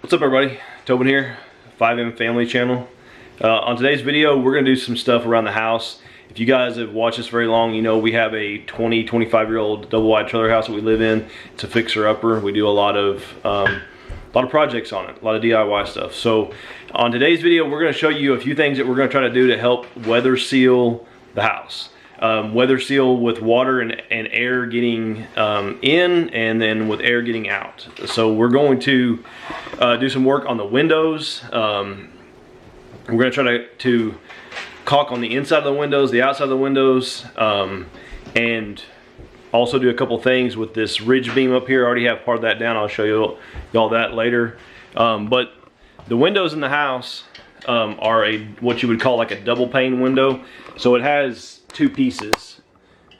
What's up everybody, Tobin here, 5M Family Channel. On today's video, we're gonna do some stuff around the house. If you guys have watched this very long, you know we have a 25-year-old double wide trailer house that we live in. It's a fixer-upper. We do a lot of projects on it, a lot of DIY stuff. So on today's video, we're gonna show you a few things that we're gonna try to do to help weather seal the house. Weather seal with water and air getting in, and then with air getting out. So we're going to do some work on the windows. We're going to try to caulk on the inside of the windows, the outside of the windows, and also do a couple things with this ridge beam up here. I already have part of that down. I'll show y'all that later. But the windows in the house are what you would call like a double pane window. So it has two pieces.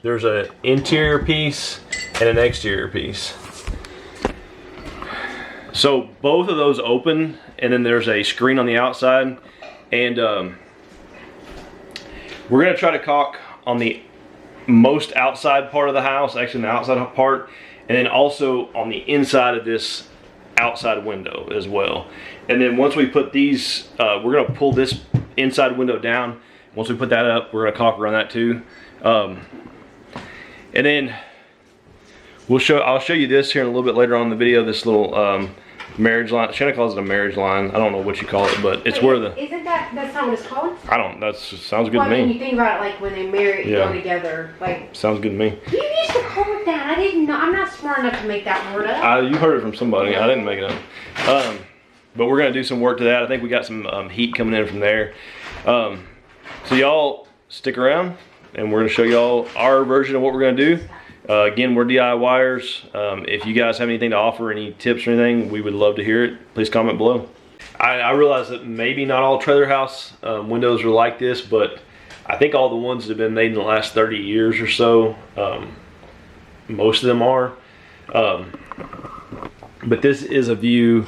There's an interior piece and an exterior piece. So both of those open, and then there's a screen on the outside, and we're gonna try to caulk on the most outside part of the house, actually the outside part, and then also on the inside of this outside window as well. And then once we put these, we're gonna pull this inside window down. Once we put that up, we're gonna caulk around that too. And then I'll show you this here in a little bit later on in the video, this little marriage line. Shanna calls it a marriage line. I don't know what you call it, but it's where the... Isn't that's not what it's called? I don't, sounds good to me. When you think about it, like when they marry, go together, like... Sounds good to me. You used to call it that. I didn't know. I'm not smart enough to make that word up. You heard it from somebody. I didn't make it up. But we're gonna do some work to that. I think we got some heat coming in from there. So y'all stick around, and we're gonna show y'all our version of what we're gonna do. Again, we're DIYers. If you guys have anything to offer, any tips or anything, we would love to hear it. Please comment below. I realize that maybe not all trailer house windows are like this, but I think all the ones that have been made in the last 30 years or so, most of them are. But this is a view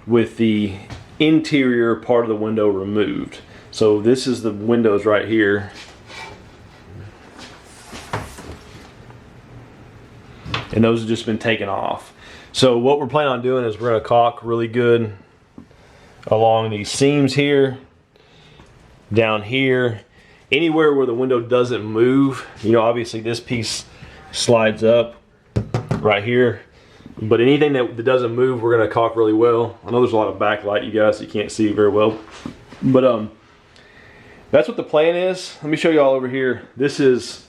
with the interior part of the window removed. So this is the windows right here. And those have just been taken off. So what we're planning on doing is we're gonna caulk really good along these seams here, down here, anywhere where the window doesn't move. You know, obviously this piece slides up right here, but anything that doesn't move, we're gonna caulk really well. I know there's a lot of backlight, you guys, you can't see very well. But that's what the plan is. Let me show you all over here. This is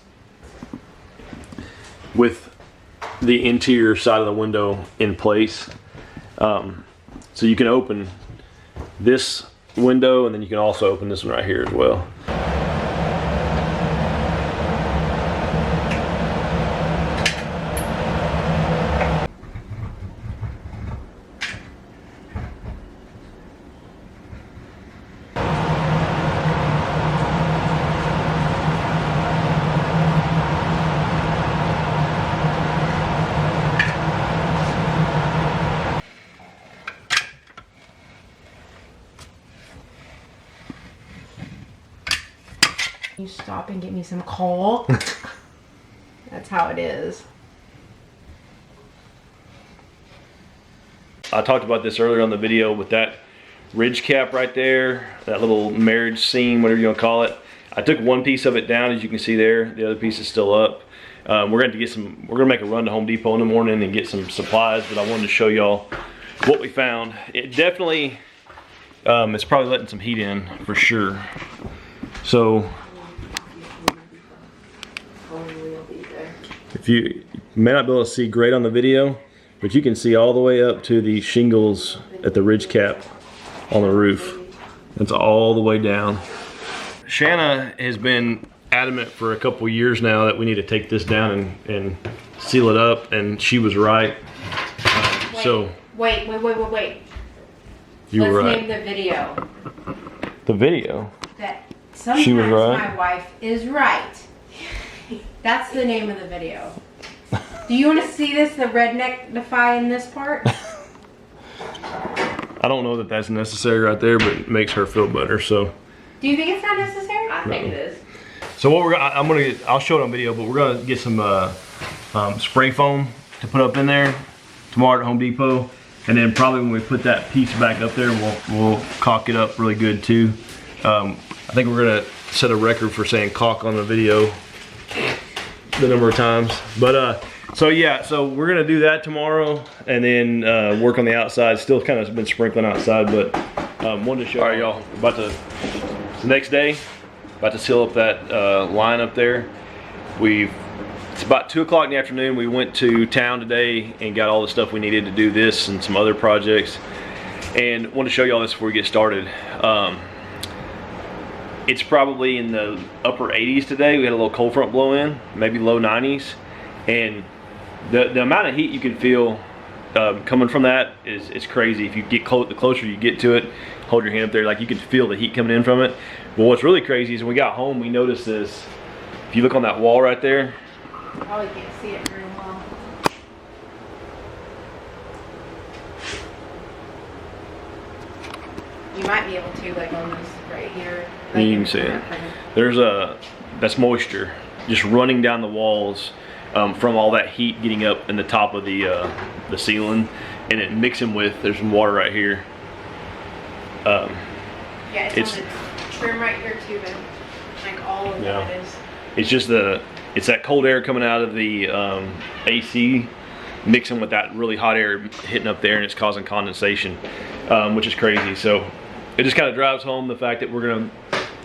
with the interior side of the window in place. So you can open this window, and then you can also open this one right here as well. You stop and get me some caulk. That's how it is. I talked about this earlier on the video with that ridge cap right there, that little marriage seam, whatever you want to call it. I took one piece of it down, as you can see there. The other piece is still up. We're gonna make a run to Home Depot in the morning and get some supplies, but I wanted to show y'all what we found. It definitely, it's probably letting some heat in for sure. So if you may not be able to see great on the video, but you can see all the way up to the shingles at the ridge cap on the roof. That's all the way down. Shanna has been adamant for a couple years now that we need to take this down and seal it up, and she was right. Wait. You were right. Let's name the video. The video? That sometimes she was right. My wife is right. That's the name of the video. Do you want to see this, the redneck-defy in this part? I don't know that that's necessary right there, but it makes her feel better, so. Do you think it's not necessary? I think it is. So what I'll show it on video, but we're gonna get some spray foam to put up in there tomorrow at Home Depot. And then probably when we put that piece back up there, we'll caulk it up really good too. I think we're gonna set a record for saying caulk on the video the number of times. But so yeah, so we're gonna do that tomorrow, and then work on the outside. Still kind of been sprinkling outside, but wanted to show. All right, y'all. It's the next day. About to seal up that line up there. It's about 2 o'clock in the afternoon. We went to town today and got all the stuff we needed to do this and some other projects. And want to show you all this before we get started. It's probably in the upper 80s today. We had a little cold front blow in, maybe low 90s. And the amount of heat you can feel coming from that is crazy. If you get the closer you get to it, hold your hand up there, like you can feel the heat coming in from it. But what's really crazy is when we got home, we noticed this. If you look on that wall right there, probably can't see it very well. You might be able to, like on this right here. Like you can see it. That's moisture just running down the walls from all that heat getting up in the top of the ceiling, and it mixing with, there's some water right here. Yeah, it's on the trim right here too, but like all of that is. It's just it's that cold air coming out of the AC mixing with that really hot air hitting up there, and it's causing condensation, which is crazy. So it just kind of drives home the fact that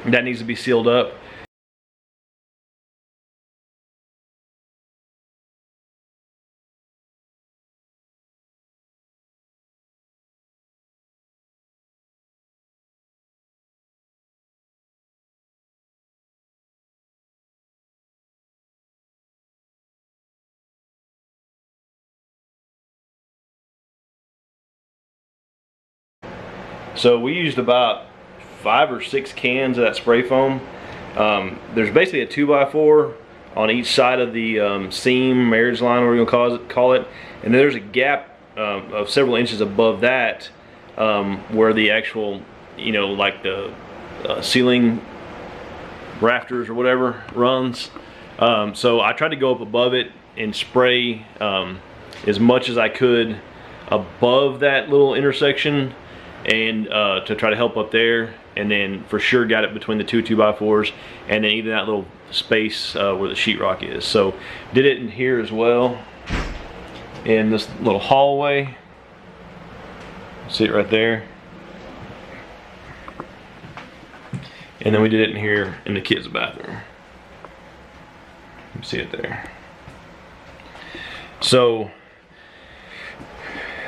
that needs to be sealed up. So we used about 5 or 6 cans of that spray foam. There's basically a 2x4 on each side of the seam, marriage line, whatever we're gonna call it. And then there's a gap of several inches above that where the actual, like the ceiling rafters or whatever runs. So I tried to go up above it and spray as much as I could above that little intersection, and to try to help up there, and then for sure got it between the 2 2x4s, and then even that little space where the sheetrock is. So did it in here as well, in this little hallway. See it right there. And then we did it in here in the kids' bathroom. You see it there. So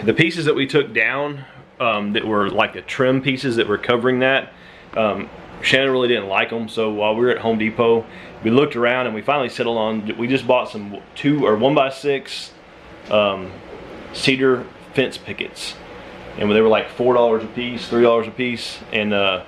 the pieces that we took down that were like the trim pieces that were covering that, Shannon really didn't like them. So while we were at Home Depot, we looked around and we finally settled on, we just bought some 2 or 1x6 cedar fence pickets, and they were like $4 a piece, $3 a piece, and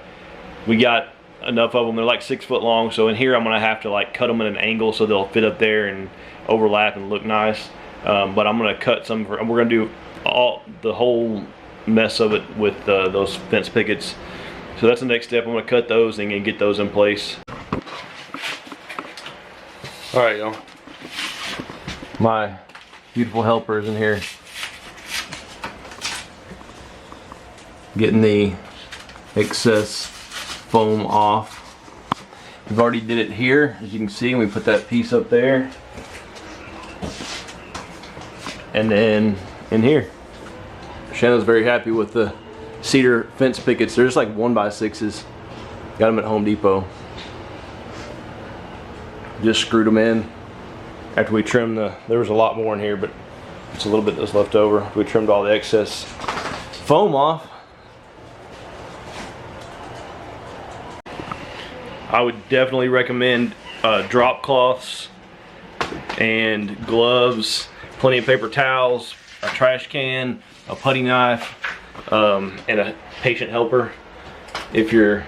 we got enough of them. They're like 6 foot long, so in here I'm gonna have to like cut them at an angle so they'll fit up there and overlap and look nice. But I'm gonna cut some we're gonna do the whole mess of it with those fence pickets. So that's the next step. I'm gonna cut those and get those in place. All right, y'all. My beautiful helpers in here, getting the excess foam off. We've already did it here, as you can see, and we put that piece up there, and then in here. Shannon's very happy with the cedar fence pickets. They're just like 1x6s. Got them at Home Depot. Just screwed them in after we trimmed there was a lot more in here, but it's a little bit that's left over. We trimmed all the excess foam off. I would definitely recommend drop cloths and gloves, plenty of paper towels, a trash can, a putty knife, and a patient helper if you're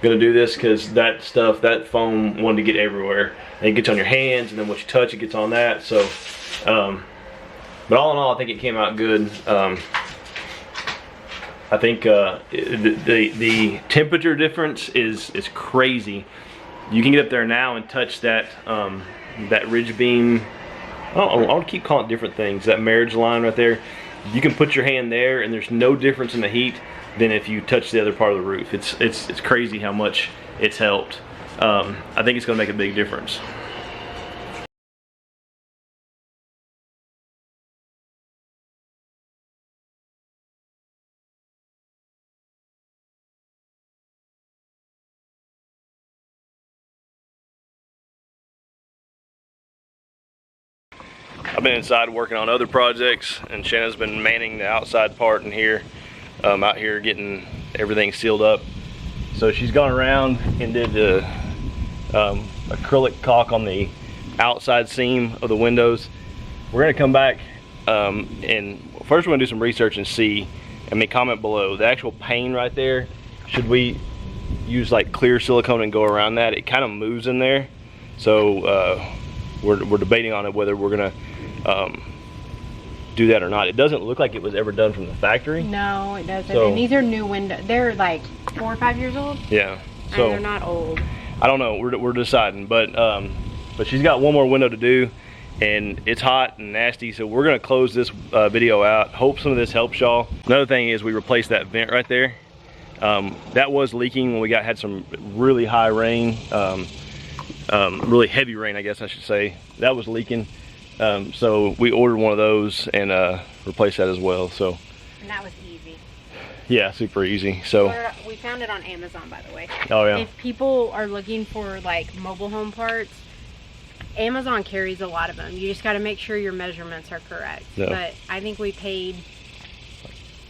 gonna do this, because that stuff, that foam wanted to get everywhere. And it gets on your hands, and then what you touch, it gets on that. So, but all in all, I think it came out good. I think the temperature difference is crazy. You can get up there now and touch that that ridge beam. I want to keep calling it different things. That marriage line right there. you can put your hand there and there's no difference in the heat than if you touch the other part of the roof. It's crazy how much it's helped. I think it's gonna make a big difference. I've been inside working on other projects, and Shanna's been manning the outside part in here, out here getting everything sealed up. So she's gone around and did the acrylic caulk on the outside seam of the windows. We're gonna come back and first we're gonna do some research and see, and comment below the actual pane right there. Should we use like clear silicone and go around that? It kind of moves in there, so we're debating on it whether we're gonna do that or not. It doesn't look like it was ever done from the factory. No, it doesn't. So, and these are new windows. They're like 4 or 5 years old. Yeah. So and they're not old. I don't know. We're deciding, but she's got one more window to do, and it's hot and nasty. So we're gonna close this video out. Hope some of this helps y'all. Another thing is we replaced that vent right there. That was leaking when we had some really high rain, really heavy rain, I guess I should say. That was leaking. So we ordered one of those and replaced that as well. So. And that was easy. Yeah, super easy. So we found it on Amazon, by the way. Oh yeah. If people are looking for like mobile home parts, Amazon carries a lot of them. You just got to make sure your measurements are correct. Yeah. But I think we paid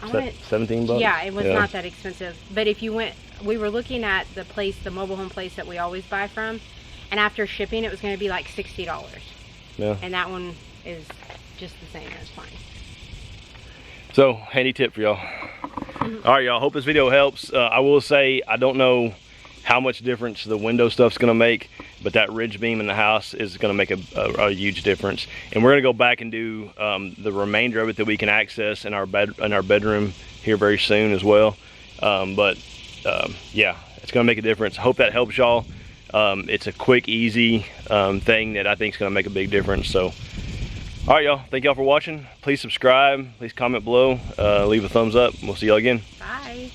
17 bucks. Yeah, it was not that expensive. But if you went, we were looking at the mobile home place that we always buy from, and after shipping, it was going to be like $60. Yeah. And that one is just the same. It's fine. So, handy tip for y'all. All right, y'all, hope this video helps. I will say, I don't know how much difference the window stuff's gonna make, but that ridge beam in the house is gonna make a huge difference. And we're gonna go back and do the remainder of it that we can access in our bedroom here very soon as well. Yeah, it's gonna make a difference. Hope that helps y'all. It's a quick, easy thing that I think is gonna make a big difference. So, all right, y'all. Thank y'all for watching. Please subscribe. Please comment below. Leave a thumbs up. We'll see y'all again. Bye.